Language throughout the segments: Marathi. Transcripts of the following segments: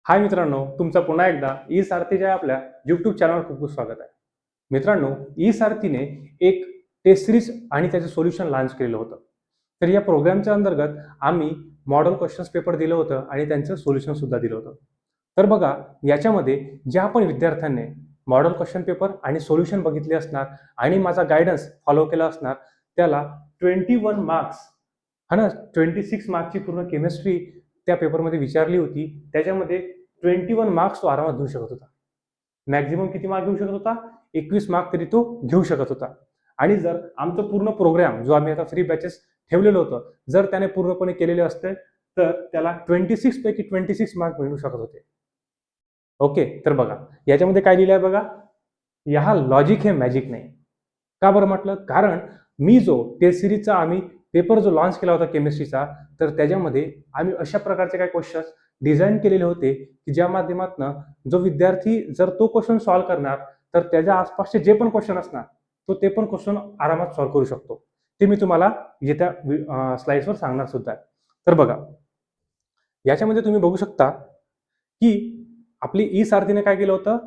हाय मित्रांनो, तुमचं पुन्हा एकदा ई सारथीच्या आपल्या यूट्यूब चॅनलवर खूप खूप स्वागत आहे. मित्रांनो, ई सारथीने एक टेस्ट सिरीज आणि त्याचं सोल्युशन लॉन्च केलेलं होतं. तर या प्रोग्रामच्या अंतर्गत आम्ही मॉडेल क्वेश्चन्स पेपर दिलं होतं आणि त्यांचं सोल्युशन सुद्धा दिलं होतं. तर बघा, याच्यामध्ये ज्या पण विद्यार्थ्यांनी मॉडेल क्वेश्चन पेपर आणि सोल्युशन बघितले असणार आणि माझा गायडन्स फॉलो केला असणार, त्याला 21 मार्क्स हा ना 26 मार्क्सची पूर्ण केमिस्ट्री त्या पेपरमध्ये विचारली होती. त्याच्यामध्ये 21 मार्क्स तो आरामात घेऊ शकत होता. मॅक्झिमम किती मार्क घेऊ शकत होता? 21 मार्क तरी तो घेऊ शकत होता. आणि जर आमचं पूर्ण प्रोग्राम जो आम्ही आता फ्री बॅचेस ठेवलेलं होतं, जर त्याने पूर्णपणे केलेले असते तर त्याला 26 पैकी 26 मार्क मिळू शकत होते. ओके, तर बघा याच्यामध्ये काय लिहिलंय बघा, हा लॉजिक हे मॅजिक नाही. का बरं म्हटलं? कारण मी जो टेस्ट सिरीजचा आम्ही पेपर जो लॉन्च केला होता केमिस्ट्रीचा, तर त्याच्यामध्ये आम्ही अशा प्रकारचे काही क्वेश्चन्स डिझाईन केलेले होते की ज्या माध्यमातून जो विद्यार्थी जर तो क्वेश्चन सॉल्व्ह करणार तर त्याच्या आसपासचे जे पण क्वेश्चन असणार तो ते पण क्वेश्चन आरामात सॉल्व्ह करू शकतो. ते मी तुम्हाला येत्या स्लाइड्सवर सांगणार सुद्धा आहे. तर बघा, याच्यामध्ये तुम्ही बघू शकता की आपली ई सारथीने काय केलं होतं,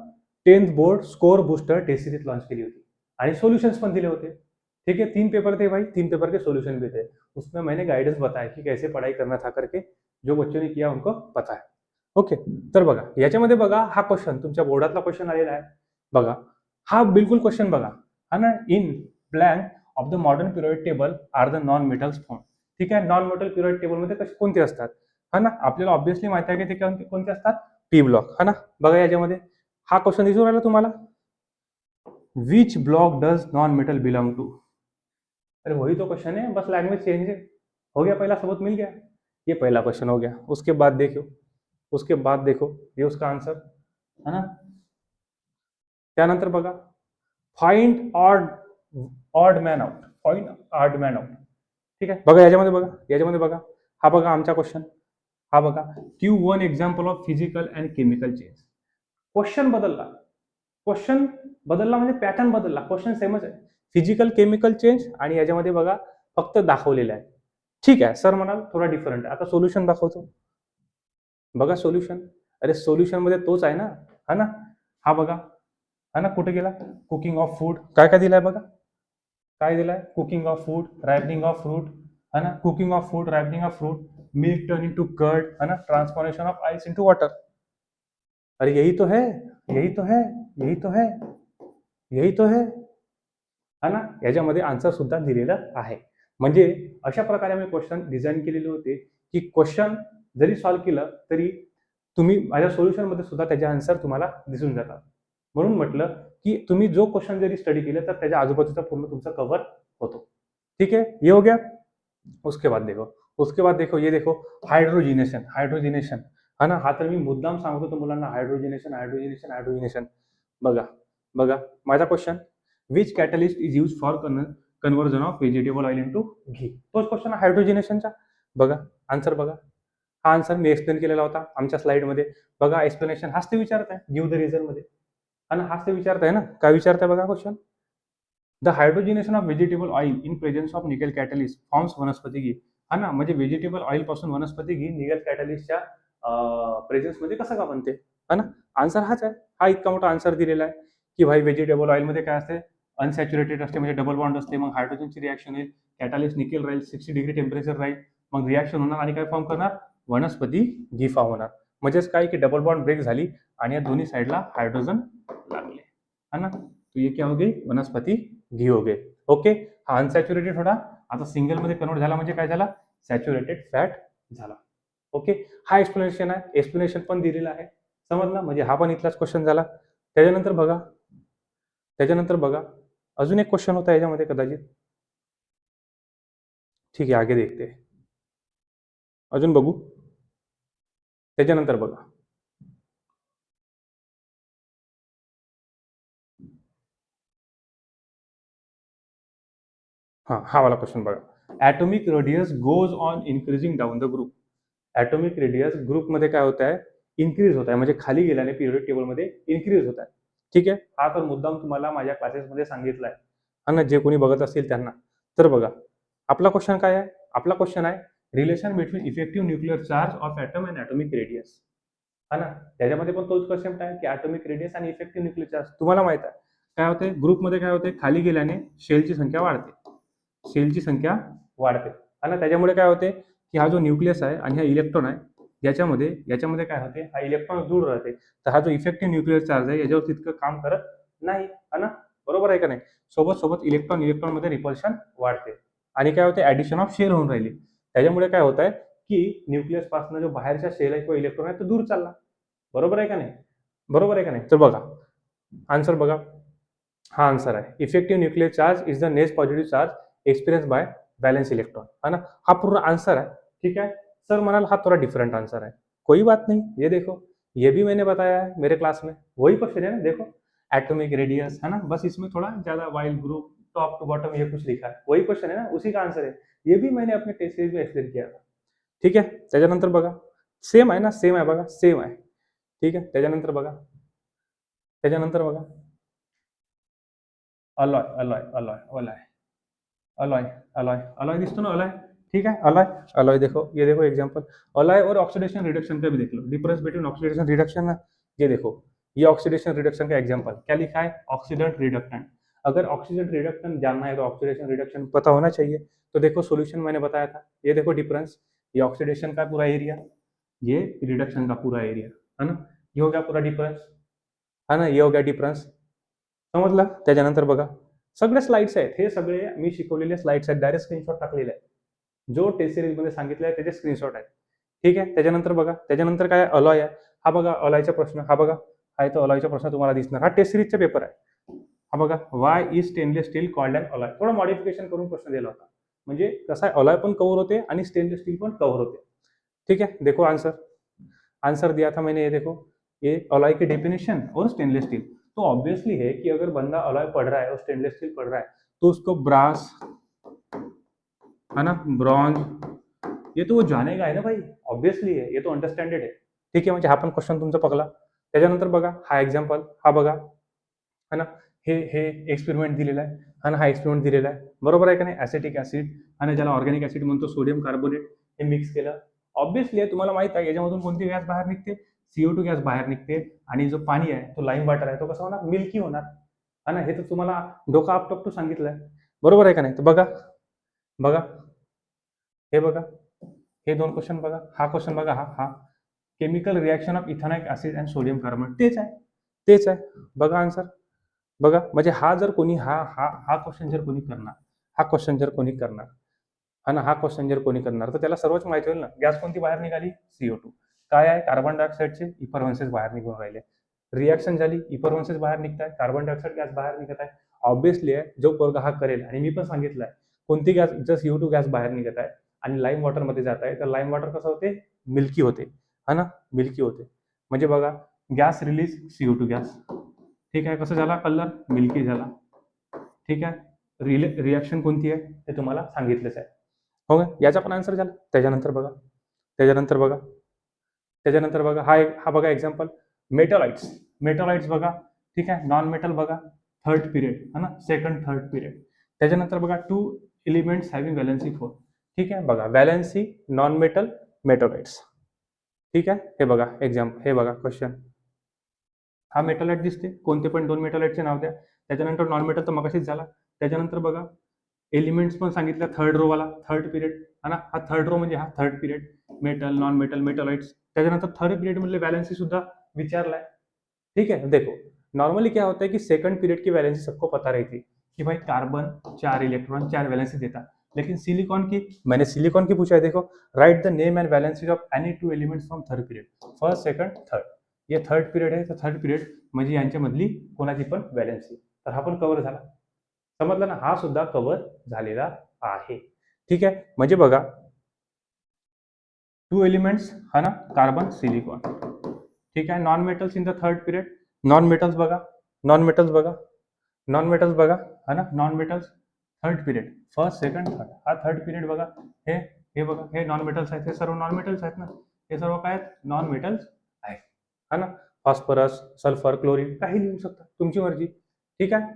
10th board score booster test series launch केली होती आणि सोल्यूशंस पण दिले होते. ठीक है, 3 पेपर थे भाई, 3 पेपर के सोल्यूशन भी थे. उसमें मैंने गाइडेंस बताया की कैसे पढ़ाई करना था करके, जो बच्चों ने किया उनको पता है. ओके, तर बघा याच्यामध्ये बघा हा क्वेश्चन तुमच्या बोर्डातला क्वेश्चन आलेला आहे. बघा, हा बिलकुल क्वेश्चन बघा, हा ना, in blank of the modern period table are the non metals found. ठीक आहे, नॉन मेटल पिरियड टेबलमध्ये कसे कोणते असतात, हा ना, आपल्याला ऑब्व्हियसली माहिती आहे की ते कोणते असतात, पी ब्लॉक, हा ना. बघा याच्यामध्ये हा क्वेश्चन दिसून राहिला तुम्हाला, which block does non metal belong to. अरे वही तो क्वेश्चन है, बस लैंग्वेज चेंज है. हो गया, पहला सबूत मिल गया. ये पहला क्वेश्चन हो गया. उसके बाद देखो ये उसका आंसर, है ना. त्यानंतर बघा, फाइंड ऑड मॅन आउट, ठीक आहे. बघा याच्यामध्ये बघा, हा बघा आमचा क्वेश्चन, हा बघा, Q one example of physical and chemical change. Question बदलला म्हणजे पॅटर्न बदलला, क्वेश्चन सेमच आहे. फिजिकल केमिकल चेंज आणि याच्यामध्ये बघा फक्त दाखवलेलं आहे. ठीक आहे सर म्हणाल थोडा डिफरंट आहे. आता सोल्युशन दाखवतो. बघा सोल्युशन, अरे सोल्युशन मध्ये तोच आहे ना, हा ना. हा बघा, हा ना, कुठे गेला, कुकिंग ऑफ फूड, काय काय दिलाय बघा, काय दिलाय, cooking of food, ripening of fruit, है ना, cooking of food, ripening of fruit, milk turn into curd, है ना, transformation of ice into water. अरे यही तो है, यही तो है, यही तो है, यही तो है, हा ना. याच्यामध्ये आन्सर सुद्धा दिलेला आहे. म्हणजे अशा प्रकारे आम्ही क्वेश्चन डिझाईन केलेले होते की क्वेश्चन जरी सॉल्व्ह केलं तरी तुम्ही माझ्या सोल्युशन मध्ये सुद्धा त्याचे आन्सर तुम्हाला दिसून जातात. म्हणून म्हटलं की तुम्ही जो क्वेश्चन जरी स्टडी केलं तर त्याच्या आजूबाजूचा पूर्ण तुमचा कव्हर होतो. ठीक है, ये हो गया. उसके बाद देखो ये देखो, हायड्रोजिनेशन, हा ना. हा तर मी मुद्दाम सांगत होतो मुलांना, हायड्रोजिनेशन. बघा बघा माझा question, which catalyst is use for conversion of vegetable oil into ghee. तोच क्वेश्चन हायड्रोजिनेशनचा. बघा आन्सर, बघा हा आन्सर मी एक्सप्लेन केलेला होता आमच्या स्लाइडमध्ये. बघा एक्सप्लेनेशन हाच ते विचारत आहे, गिव्ह द रिझन मध्ये, आणि हाच ते विचारत आहे ना. काय विचारत आहे बघा question, the hydrogenation of vegetable oil in presence of nickel catalyst forms vanaspati ghee. हा ना, म्हणजे व्हेजिटेबल ऑइल पासून वनस्पती घी निकेल कॅटलिस्टच्या प्रेझेन्स मध्ये कसं का बनते, हा ना. आन्सर हाच आहे. हा इतका मोठा आन्सर दिलेला आहे की भाई व्हेजिटेबल ऑइल मध्ये काय असते, अनसॅच्युरेटेड असते, म्हणजे डबल बॉन्ड असते. मग हायड्रोजनची रिॲक्शन होईल, कॅटलिस्ट निकेल राहील, 60 डिग्री टेम्परेचर राहील, मग रिॲक्शन होणार आणि काय फॉर्म करणार, वनस्पती घी फॉर्म होणार. म्हणजेच काय की डबल बॉन्ड ब्रेक झाली आणि या दोन्ही साईडला हायड्रोजन लागले, है ना. तो ये क्या हो गई, वनस्पती घी हो गए. ओके, हा अनसॅच्युरेटेड होता, आता सिंगल मध्ये कन्वर्ट झाला म्हणजे काय झाला, सॅच्युरेटेड फॅट झाला. ओके, हा एक्सप्लेनेशन आहे, एक्सप्लेनेशन पण दिलेला आहे, समजला. म्हणजे हा पण इथलाच क्वेश्चन झाला. त्याच्यानंतर बघा अजून एक क्वेश्चन होता याच्यामध्ये कदाचित. ठीक आहे, आगे देखते, अजून बघू. त्याच्यानंतर बघा, हा वाला क्वेश्चन बघा, atomic radius goes on increasing down the group. Atomic radius ग्रुपमध्ये काय होत आहे, इन्क्रीज होत आहे, म्हणजे खाली गेल्याने पिरियड टेबलमध्ये इन्क्रीज होत आहे. ठीक आहे, हा तर मुद्दाम तुम्हाला माझ्या क्लासेसमध्ये सांगितलाय, हा ना, जे कोणी बघत असतील त्यांना. तर बघा आपला क्वेश्चन काय आहे, आपला क्वेश्चन आहे relation between effective nuclear charge of atom and atomic radius. हा ना. त्याच्यामध्ये पण तोच कन्सेप्ट आहे की ॲटॉमिक रेडियस आणि इफेक्टिव्ह न्यूक्लियर चार्ज. तुम्हाला माहित आहे काय होते, ग्रुपमध्ये काय होते, खाली गेल्याने शेलची संख्या वाढते, शेलची संख्या वाढते. हा ना. त्याच्यामुळे काय होते की हा जो न्यूक्लियस आहे आणि हा इलेक्ट्रॉन आहे, याच्यामध्ये काय होते, हा इलेक्ट्रॉन दूर राहते. तर हा जो इफेक्टिव्ह न्यूक्लियर चार्ज आहे याच्यावर तितकं काम करत नाही. हा ना. बरोबर आहे का नाही. सोबत सोबत इलेक्ट्रॉन मध्ये रिपल्शन वाढते आणि काय होते, ऍडिशन ऑफ शेल होऊन राहिली. त्याच्यामुळे काय होत आहे की न्यूक्लियस पासून जो बाहेरच्या शेल आहे किंवा इलेक्ट्रॉन आहे तो दूर चालला. बरोबर आहे का नाही. बरोबर आहे का नाही. तर बघा आन्सर बघा, हा आन्सर आहे. Effective nuclear charge is the next positive charge experience by balance electron. है ना. हा पूर्ण आंसर है. ठीक है. सर मनाल हा थोड़ा डिफरेंट आंसर है, कोई बात नहीं, ये देखो ये भी मैंने बताया है मेरे क्लास में, वही क्वेश्चन है ना. देखो एटॉमिक रेडियस है ना, बस इसमें थोड़ा ज्यादा while group top to bottom ये कुछ लिखा है, वही क्वेश्चन है ना, उसी का आंसर है. ये भी मैंने अपने टेस्ट सीरीज में एक्सप्लेन किया था. ठीक आहे. त्याच्यानंतर बघा सेम आहे ना, सेम आहे बघा, सेम आहे. ठीक आहे. त्याच्यानंतर बघा, त्याच्यानंतर बघा alloy alloy alloy alloy alloy alloy alloy दिसतो ना, अलॉय. ठीक है. अलॉय अलॉय देखो, ये देखो एग्जांपल. अलॉय और ऑक्सीडेशन रिडक्शन का भी देख low, difference between oxidation reduction है. ये देखो, ये ऑक्सीडेशन रिडक्शन का एग्जांपल क्या लिखा है, ऑक्सीडेंट रिडक्टेंट. अगर ऑक्सीडेंट रिडक्टेंट जानना है तो ऑक्सीडेशन रिडक्शन पता होना चाहिए. तो देखो सोल्यूशन मैंने बताया था, ये देखो डिफरेंस, ये ऑक्सीडेशन का पूरा एरिया, ये रिडक्शन का पूरा एरिया, है ना. ये हो गया पूरा डिफरेंस, है ना, ये हो गया डिफरेंस. समजलं. त्याच्यानंतर बघा सगळे स्लाइड्स आहेत, हे सगळे मी शिकवलेले स्लाइड्स आहेत, डायरेक्ट स्क्रीनशॉट टाकलेले आहे. जो टेस्ट सिरीज मध्ये सांगितलं आहे त्याचे स्क्रीनशॉट आहेत. ठीक आहे. त्याच्यानंतर बघा, त्याच्यानंतर काय अलॉय आहे. हा बघा अलॉयचा प्रश्न, हा बघा, हा तो अलॉयचा प्रश्न तुम्हाला दिसणार, हा टेस्ट सिरीजचा पेपर आहे. हा बघा, why is stainless steel called an alloy. थोडं मॉडिफिकेशन करून प्रश्न दिला होता. म्हणजे कसं आहे, अलॉय पण कव्हर होते आणि स्टेनलेस स्टील पण कव्हर होते. ठीक है. देखो आंसर, आंसर दिया था मैंने, ये देखो, ये अलॉय की डेफिनेशन और स्टेनलेस स्टील. तो ऑब्वियसली है कि अगर बंदा अलॉय पढ़ रहा है और स्टेनलेस स्टील पढ़ रहा है तो उसको ब्रास, है ना, ब्रॉन्ज, ये तो वो जानेगा है ना भाई, ऑब्वियसली है, ये तो अंडरस्टँडेड आहे. ठीक आहे. म्हणजे हा पण क्वेश्चन तुमचा पकला. त्याच्यानंतर बघा हा एक्झाम्पल, हा बघा, है ना, हे एक्सपेरिमेंट दिलेला आहे, हा ना, हा एक्सपेरिमेंट दिलेला आहे. बरोबर आहे का नाही. ॲसिटिक ऍसिड आणि ज्याला ऑर्गॅनिक ऍसिड म्हणतो, सोडियम कार्बोनेट, हे मिक्स केलं. ऑब्वियसली आहे, तुम्हाला माहित आहे याच्यामधून कोणती गॅस बाहेर निघते, CO2 गॅस बाहेर निघते. आणि जो पाणी आहे तो लाईम वॉटर आहे, तो कसा होणार, मिल्की होणार. है ना. हे तर तुम्हाला डोका आपटोपटो सांगितलंय. बरोबर आहे का नाही. तर बघा, बघा हे बघा, हे दोन क्वेश्चन बघा, हा क्वेश्चन बघा, हा हा chemical reaction of ethanoic acid and sodium carbonate, तेच आहे, तेच आहे. बघा आन्सर, बघा. म्हणजे हा जर कोणी हा हा हा क्वेश्चन जर कोणी करणार, हा क्वेश्चन जर कोणी करणार, हा ना, हा क्वेश्चन जर कोणी करणार, तर त्याला सर्वच माहिती होईल ना. गॅस कोणती बाहेर निघाली, CO2. काय आहे, कार्बन डायऑक्साईडचे इफरव्हन्सेस बाहेर निघून राहिले. रिएक्शन झाली, इफरव्हन्सेस बाहेर निघत आहे, कार्बन डायऑक्साईड गॅस बाहेर निघत आहे. ऑब्वियसली आहे, जो पोरगा हा करेल, आणि मी पण सांगितलं आहे, कोणती गॅस जर CO2 गॅस बाहेर निघत आहे आणि लाईम वॉटर मध्ये जात आहे, तर लाईम वॉटर कसं होते, मिल्की होते, है ना, मिल्की होते. म्हणजे बघा, गॅस रिलीज CO2 गॅस. ठीक आहे. कसं झाला, कलर मिल्की झाला. ठीक आहे. रिएक्शन कोणती आहे ते तुम्हाला सांगितलंच आहे. हो का. याचा पण आन्सर झाला. त्याच्यानंतर बघा, त्याच्यानंतर बघा, त्याच्यानंतर बघा, हा बघा एक्झाम्पल, मेटलाइट्स. मेटलाइट्स बघा. ठीक आहे. नॉन मेटल बघा, थर्ड पिरियड, है ना, सेकंड थर्ड पिरियड. त्याच्यानंतर बघा, 2 एलिमेंट्स हॅव्हिंग व्हॅलेन्सी 4. ठीक आहे. बघा, व्हॅलेन्सी, नॉन मेटल, मेटलाइट्स. ठीक आहे. हे बघा एक्झाम्पल, हे बघा क्वेश्चन, हा मेटलाइट दिसते, कोणते पण दोन मेटलाइटचे नाव द्या. त्याच्यानंतर नॉन मेटल तर मगाशीच झाला. त्याच्यानंतर बघा, एलिमेंट्स पण सांगितलं, थर्ड रो वाला, थर्ड पिरियड, है ना, हा थर्ड रो म्हणजे हा third period, metal, non metal, मेटलाइट्स. त्याच्यानंतर थर्ड पिरियड मधले वैलेंसी सुद्धा विचारलाय. ठीक है. देखो नॉर्मली क्या होता है कि सेकंड पीरियड की वैलेंसी सबको पता रहती है कि भाई कार्बन 4 इलेक्ट्रॉन 4 वैलेंसी देता, लेकिन सिलिकॉन की, मैंने सिलिकॉन की पूछा है. देखो, right the name end valency of any 2 elements from third period, first second third. ये थर्ड पिरियड आहे, तर थर्ड पिरियड म्हणजे यांच्यामधली कोणाची पण वैलेंसी. तर हा पण कव्हर झाला. समजलं ना, हा सुद्धा कव्हर झालेला आहे. ठीक आहे. म्हणजे बघा, 2 एलिमेंट्स, है ना, कार्बन, सिलिकॉन. ठीक आहे. Non metals in the third period, non metals बघा, नॉन मेटल्स बघा, नॉन मेटल्स बघा, है ना, non metals third period, first second third, हा थर्ड पिरियड बघा. हे हे बघा, हे नॉन मेटल्स आहेत, हे सर्व नॉन मेटल्स आहेत ना, हे सर्व काय आहेत, नॉन मेटल्स आहेत, है ना. फॉस्फरस, सल्फर, क्लोरीन काही लिहू शकता, तुमची मर्जी. ठीक आहे.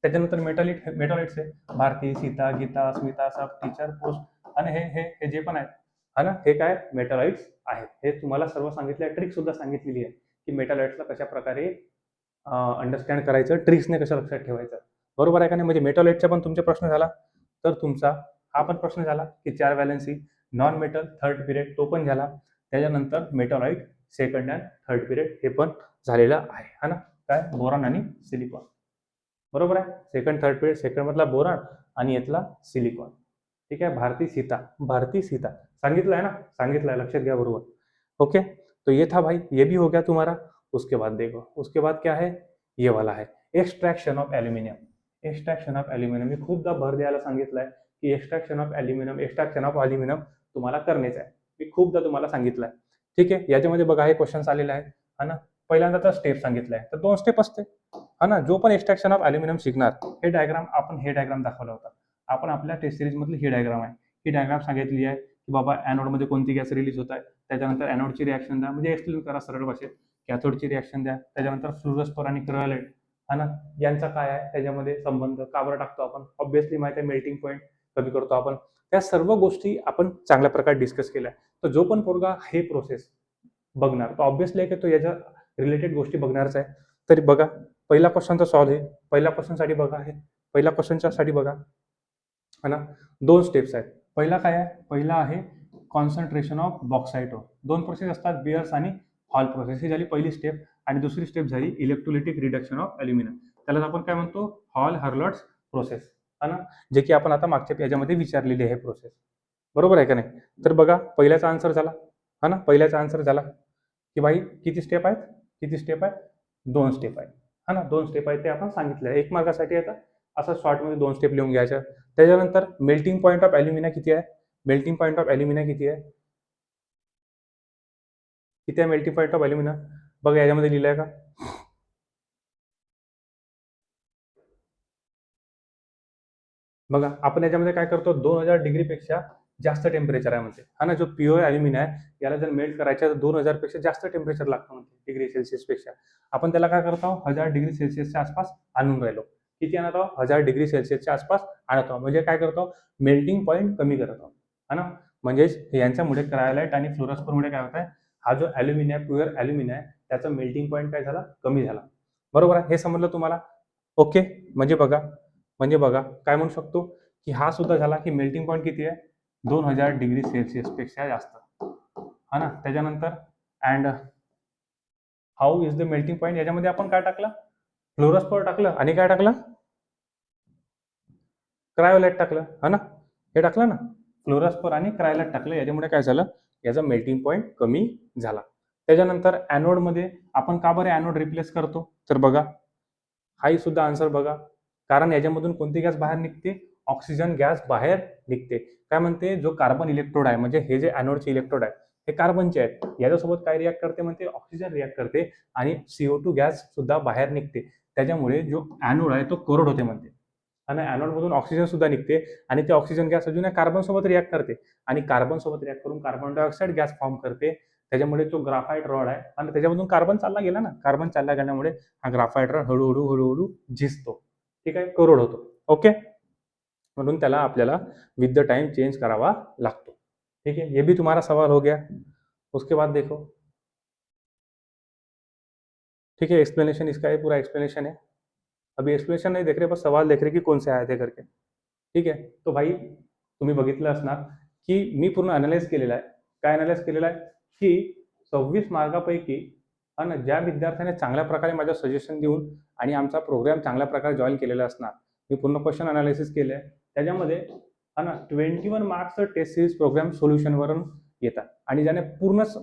त्याच्यानंतर मेटॉलाइट्स आहे, भारती, सीता, गीता, स्मिता, सब, टीचर, पोस्ट, आणि हे जे पण आहेत, हा ना, हे काय मेटालॉइड्स आहेत. हे तुम्हाला सर्व सांगितलं, ट्रिक सुद्धा सांगितलेली आहे की मेटालॉइड्सला कशा प्रकारे अंडरस्टँड करायचं, ट्रिक्सने कसं लक्षात ठेवायचं. बरोबर आहे का नाही? म्हणजे मेटालॉइडचा पण तुमचा प्रश्न झाला, तर तुमचा हा पण प्रश्न झाला की 4 valency, non metal third period तो पण झाला. त्याच्यानंतर metalloid second and third period हे पण झालेलं आहे. हा ना, काय बोरॉन आणि सिलिकॉन. बरोबर आहे. सेकंड थर्ड पिरियड, सेकंड मधला बोरॉन आणि यातला सिलिकॉन. ठीक है, भारतीय सीता, भारतीय सीता सांगितलं है ना, सांगितलं है, लक्षात घ्या बरोबर. ओके, तो ये था भाई, ये भी हो गया तुम्हारा. उसके बाद देखो, उसके बाद क्या है, ये वाला है extraction of aluminium. Extraction of aluminium मी खूपदा भर द्यायला सांगितलंय की extraction of aluminium, extraction of aluminium तुम्हाला करणेच आहे. मी खूपदा तुम्हाला सांगितलंय. ठीक आहे, याच्यामध्ये बघा हे क्वेश्चन आलेले आहेत. हा ना, पहिल्यांदा तर स्टेप सांगितलंय, तर 2 स्टेप असते. हा ना, जो पण एक्सट्रॅक्शन ऑफ ॲल्युमिनियम शिकणार, हे डायग्राम आपण हे डायग्राम दाखवला होता. आपण आपल्या टेस्ट सिरीज मधली ही डायग्राम आहे. ही डायग्राम सांगितली आहे की बाबा ॲनोडमध्ये कोणती गॅस रिलीज होत आहे, त्याच्यानंतर ॲनोडची रिॲक्शन द्या, म्हणजे एक्सप्लेन करा सरळ भाषेत. कॅथोडची रिॲक्शन द्या, त्याच्यानंतर फ्लोरोस्पर आणि क्रायोलाइट, हा ना, यांचा काय आहे त्याच्यामध्ये संबंध, का बरं टाकतो आपण, ऑब्व्हियसली माहिती आहे मेल्टिंग पॉईंट कमी करतो आपण. त्या सर्व गोष्टी आपण चांगल्या प्रकारे डिस्कस केल्या. तर जो पण पोरगा हे प्रोसेस बघणार, तर ऑब्व्हियसली आहे की तो याच्या रिलेटेड गोष्टी बघणारच आहे. तरी बघा, पहिला क्वेश्चनचा सॉल्व्ह आहे. पहिल्या क्वेश्चनसाठी बघा, हे पहिल्या क्वेश्चनच्या साठी बघा, है ना, 2 स्टेप्स आहेत. पहिला काय आहे, पहिला आहे concentration of bauxite ore. 2 process असतात, बियर्स आणि हॉल प्रोसेस. ही झाली पहिली स्टेप. आणि दुसरी स्टेप झाली इलेक्ट्रोलिटिक रिडक्शन ऑफ ॲल्युमिनियम. त्यालाच आपण काय म्हणतो, हॉल हर्लॉट्स प्रोसेस, है ना, जे की आपण आता मागच्या याच्यामध्ये विचारलेली आहे प्रोसेस. बरोबर आहे का नाही? तर बघा, पहिल्याचा आन्सर झाला, हा ना, पहिल्याचा आन्सर झाला की भाई किती स्टेप आहेत, किती स्टेप आहेत, 2 स्टेप आहेत. हा ना, 2 स्टेप आहेत ते आपण सांगितलं. 1 मार्कासाठी आता असं शॉर्टमध्ये 2 स्टेप लिहून घ्यायच्या. त्याच्यानंतर मेल्टिंग पॉईंट ऑफ ॲल्युमिना किती आहे, मेल्टिंग पॉईंट ऑफ ॲल्युमिना किती आहे, किती आहे मेल्टिंग पॉईंट ऑफ ॲल्युमिना, बघा याच्यामध्ये लिहिलं आहे का. बघा, आपण याच्यामध्ये काय करतो, 2000 डिग्रीपेक्षा जास्त टेम्परेचर आहे म्हणते. हा ना, जो प्युअर ॲल्युमिना आहे याला जर मेल्ट करायचं तर 2000 पेक्षा जास्त टेम्परेचर लागतं म्हणते, डिग्री सेल्सिअस पेक्षा. आपण त्याला काय करतो, 1000 डिग्री सेल्सिअसच्या आसपास आणून राहिलो. किती आणत आहोत, 1000 डिग्री सेल्सिअसच्या आसपास आणत आहोत. म्हणजे काय करतो, मेल्टिंग पॉईंट कमी करत आहोत. हा ना, म्हणजेच यांच्यामुळे क्रायोलाइट आणि फ्लोरोस्परमुळे काय होत आहे, हा जो ॲल्युमिना आहे, प्युअर ॲल्युमिना आहे, त्याचा मेल्टिंग पॉईंट काय झाला, कमी झाला. बरोबर आहे, हे समजलं तुम्हाला. ओके, म्हणजे बघा, म्हणजे बघा काय म्हणू शकतो की हा सुद्धा झाला की मेल्टिंग पॉईंट किती आहे, 2000 डिग्री सेल्सिअस पेक्षा जास्त. हा ना, त्याच्यानंतर and how is the melting point, याच्यामध्ये आपण काय टाकलं, फ्लोरोस्पर टाकलं आणि काय टाकलं, क्रायोलाइट टाकलं. हा ना, हे टाकलं ना, फ्लोरोस्पर आणि क्रायोलाइट टाकलं. याच्यामुळे काय झालं, याचा मेल्टिंग पॉईंट कमी झाला. त्याच्यानंतर ॲनोडमध्ये आपण का बरं ॲनोड रिप्लेस करतो, तर बघा हाही सुद्धा आन्सर बघा. कारण याच्यामधून कोणती गॅस बाहेर निघते, ऑक्सिजन गॅस बाहेर निघते. काय म्हणते, जो कार्बन इलेक्ट्रोड आहे, म्हणजे हे जे ॲनोडचे इलेक्ट्रोड आहे हे कार्बनचे आहेत, याच्यासोबत काय रिॲक्ट करते म्हणते, ऑक्सिजन रिॲक्ट करते आणि CO2 गॅस सुद्धा बाहेर निघते. त्याच्यामुळे जो ॲनोड आहे तो कोरड होते म्हणते. आणि ॲनोडमधून ऑक्सिजन सुद्धा निघते आणि ते ऑक्सिजन गॅस अजून कार्बन सोबत रिॲक्ट करते आणि कार्बन सोबत रिॲक्ट करून कार्बन डायऑक्साईड गॅस फॉर्म करते. त्याच्यामुळे जो ग्राफाईट रॉड आहे आणि त्याच्यामधून कार्बन चालला गेला ना, कार्बन चालला गेल्यामुळे हा ग्राफाईट रॉड हळूहळू हळूहळू झिजतो. ठीक आहे, कोरड होतो. ओके, म्हणून त्याला आपल्याला विथ द टाइम चेंज करावा लागतो. ठीक है, ये भी तुम्हारा सवाल हो गया. उसके बाद देखो, ठीक है, एक्सप्लेनेशन इसका है, पूरा एक्सप्लेनेशन है. अभी एक्सप्लेनेशन नहीं देख रहे, बस सवाल देख रहे की कौन से आए थे करके. ठीक आहे, तो भाई तुम्ही बघितलं असणार की मी पूर्ण अनालाइज केलेला आहे. काय अनालाइज केलेला आहे की 26 मार्कापैकी हा ना, ज्या विद्यार्थ्याने चांगल्या प्रकारे माझं सजेशन देऊन आणि आमचा प्रोग्राम चांगल्या प्रकारे जॉईन केलेला असणार, मी पूर्ण क्वेश्चन अनालिसिस केले आहे. त्याच्यामध्ये हा ना 21 मार्क्सचं टेस्ट सिरीज प्रोग्राम सोल्युशनवरून येतात आणि ज्याने पूर्णच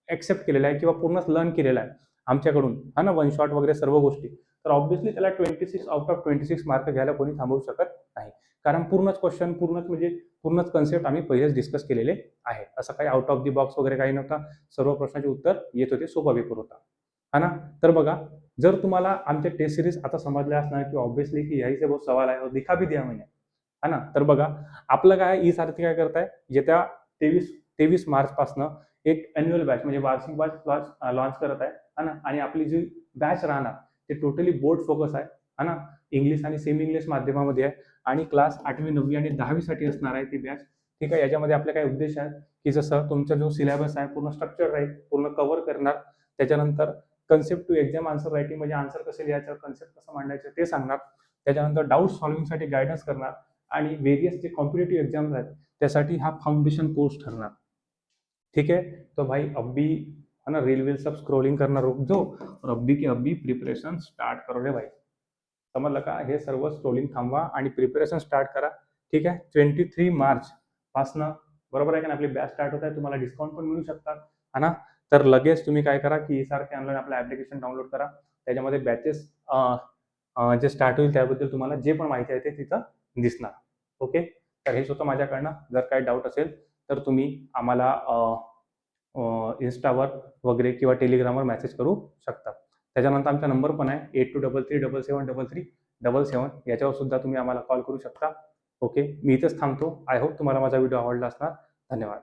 ॲक्सेप्ट केलेलं आहे किंवा पूर्णच लर्न केलेलं आहे आमच्याकडून, हा ना, वन शॉट वगैरे सर्व गोष्टी, तर ऑब्व्हियसली त्याला 26 आउट ऑफ 26 मार्क घ्यायला कोणी थांबवू शकत नाही. कारण पूर्णच क्वेश्चन, पूर्णच म्हणजे पूर्णच कन्सेप्ट आम्ही पहिलेच डिस्कस केलेले आहे. असं काही आउट ऑफ दी बॉक्स वगैरे काही नव्हता. सर्व प्रश्नाचे उत्तर येत होते, सोपा पेपर होता. है ना, तर बघा, जर तुम्हाला आमचे टेस्ट सिरीज आता समजले असणार की ऑब्व्हियसली की यही से बहुत सवाल आहे और दिखा भी दिया मैंने, है ना, तर बघा आपलं काय ई सारथी काय करताय, येत्या 23 मार्च पासनं एक अॅन्युअल बॅच म्हणजे वार्षिक बॅच लॉन्च करत आहे. है ना, आणि आपली जी बॅच राहणार ते टोटली बोर्ड फोकस आहे. है ना, इंग्लिश आणि सेमी इंग्लिश माध्यमामध्ये आहे आणि क्लास 8वी 9वी आणि 10वी साठी असणार आहे ती बॅच. ठीक आहे. याच्यामध्ये आपले काही उद्देश आहेत की जसं तुमचा जो सिलेबस आहे पूर्ण स्ट्रक्चर राहील, पूर्ण कव्हर करणार. त्याच्यानंतर concept to exam answer writing म्हणजे आन्सर कसे लिहायचं, कन्सेप्ट कसं मांडायचं ते सांगणार. त्याच्यानंतर डाऊट सॉल्व्हिंगसाठी गायडन्स करणार आणि वेरियस जे कॉम्पिटेटिव्ह एक्झाम्स आहेत त्यासाठी हा फाउंडेशन कोर्स ठरणार. ठीक है, तो भाई अभी है ना रील वील सब स्क्रोलिंग करना रोक दो और अभी की अभी प्रिपरेशन स्टार्ट करो रे भाई. समजलं का? हे सर्व स्क्रोलिंग थांबवा आणि प्रिपरेशन स्टार्ट करा. ठीक आहे. 23 मार्च पासनं बरोबर आहे का नाही आपली बॅच स्टार्ट होत आहे. तुम्हाला डिस्काउंट पण मिळू शकतात है ना. तर लगेच तुम्ही काय करा की सारखे ऑनलाईन आपलं ॲप्लिकेशन डाउनलोड करा. त्याच्यामध्ये बॅचेस जे स्टार्ट होईल त्याबद्दल तुम्हाला जे पण माहिती आहे ते तिथं दिसणार. ओके. तर हेच होतं माझ्याकडनं. जर काही डाऊट असेल तर तुम्ही आम्हाला इन्स्टावर वगैरे किंवा टेलिग्रामवर मेसेज करू शकता. त्याच्यानंतर आमचा नंबर पण आहे 8233777777 याच्यावर सुद्धा तुम्ही आम्हाला कॉल करू शकता. ओके. मी इथेच थांबतो. आय होप तुम्हाला माझा व्हिडिओ आवडला असणार. धन्यवाद.